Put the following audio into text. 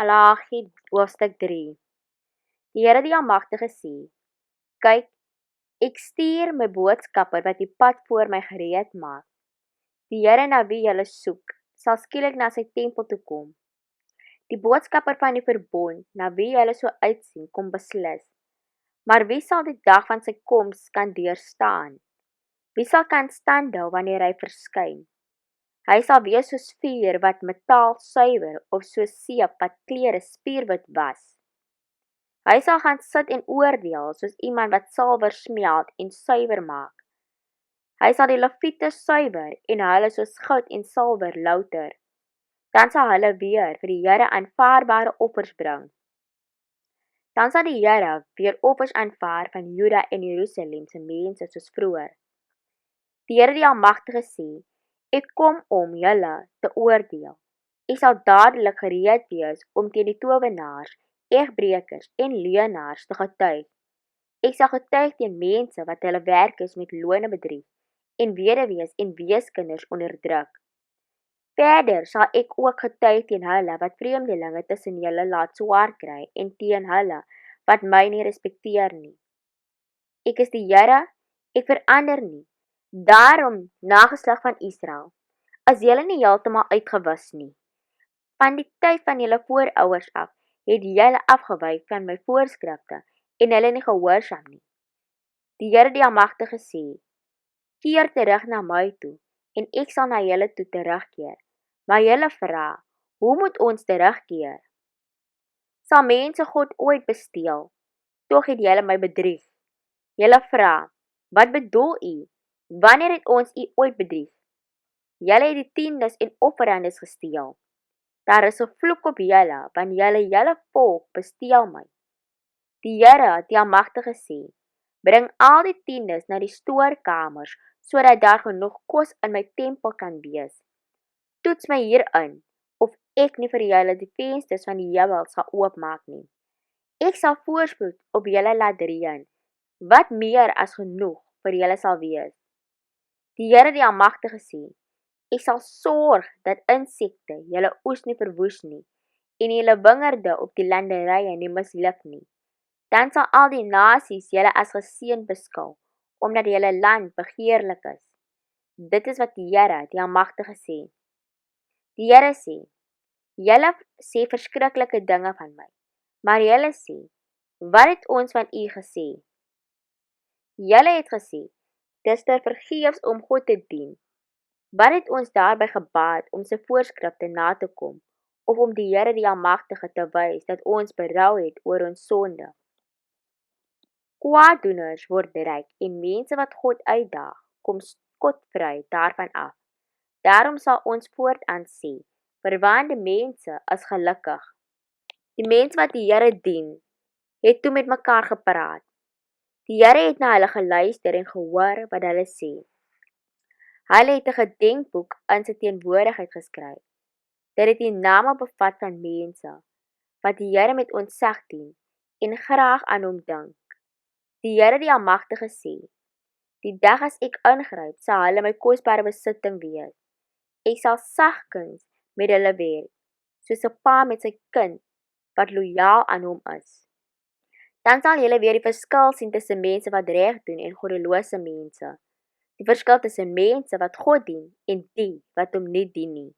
Malagi hoofstuk 3. Die Here die Almagtige sê, kyk, ek stuur my boodskapper wat die pad voor my gereed maak. Die Here na wie julle soek, sal skielik na sy tempel toe kom. Die boodskapper van die verbond, na wie julle so uitsien, kom beslis. Maar wie sal die dag van sy koms kan deurstaan? Wie sal kan standhou wanneer hy verskyn? Hy sal wees soos vuur wat metaal suiwer of soos seep wat klere spierwit was. Hy sal gaan sit en oordeel soos iemand wat salwer smelt en suiwer maak. Hy sal die leviete suiwer en hulle soos goud en salwer louter. Dan sal hulle weer vir die Here aanvaarbare offers bring. Dan sal die Here weer offers aanvaar van Juda en Jerusalem se mense soos vroeër. Die Here die Almagtige sê, ek kom om julle te oordeel. Ek sal dadelik gereed wees om teen die towenaars, egbrekers en leuenaars te getuig. Ek sal getuig teen mense wat hulle werkers met loone bedrieg en weduwees en weeskinders onderdruk. Verder sal ek ook getuig teen hulle wat vreemdelinge tussen julle laat swaar kry en teen hulle wat my nie respekteer nie. Ek is die Here, ek verander nie. Daarom, nageslag van Israel, is julle nie heeltemal uitgewis nie. Van die tyd van julle voorouers af, het julle afgewyk van my voorskrifte en hulle nie gehoorsaam nie. Die Here die Almagtige sê, keer terug na my toe, en ek sal na julle toe terugkeer. Maar julle vra, hoe moet ons terugkeer? Sal mense God ooit besteel? Tog het julle my bedrieg. Julle vra, wat bedoel u? Wanneer het ons u ooit bedrieg? Julle het die tiendes en offerandes gesteel. Daar is 'n vloek op julle, want julle volk besteel my. Die Here, die Almagtige sê, bring al die tiendes na die stoorkamers, sodat daar genoeg kos in my tempel kan wees. Toets my hierin, of ek nie vir julle die vensters van die hemel sal oopmaak nie. Ek sal voorspoed op julle laat reën, wat meer as genoeg vir julle sal wees. Die Here die Almagtige sê, ek sal sorg dat insekte julle oes nie verwoes nie, en julle wingerde op die landerye nie misluk nie. Dan sal al die nasies julle as geseënd beskou, omdat julle land begeerlik is. Dit is wat die Here die Almagtige sê. Die Here sê, julle sê verskriklike dinge van my, maar julle sê, wat het ons van u gesê? Julle het gesê, dis te vergeefs om God te dien. Wat het ons daarby gebaat om sy voorskrifte na te kom, of om die Here die Almagtige te wys dat ons berou het oor ons sonde? Kwaaddoeners word ryk en mense wat God uitdaag, kom skotvry daarvan af. Daarom sal ons voortaan sê, verwaande mense is gelukkig. Die mense wat die Here dien, het toe met mekaar gepraat. Die Here het na hulle geluister en gehoor wat hulle sê. Hulle het 'n gedenkboek in sy teenwoordigheid geskryf. Dit het die name bevat van mense wat die Here met ontzag dien en graag aan hom dink. Die Here die Almagtige sê, die dag as ek ingryp, sal hulle my kosbare besitting wees. Ek sal sagkens met hulle werk, soos 'n pa met sy kind wat lojaal aan hom is. Dan sal julle weer die verskil sien tussen mense wat reg doen en goddelose mense. Die verskil tussen mense wat God dien en die wat hom nie dien nie.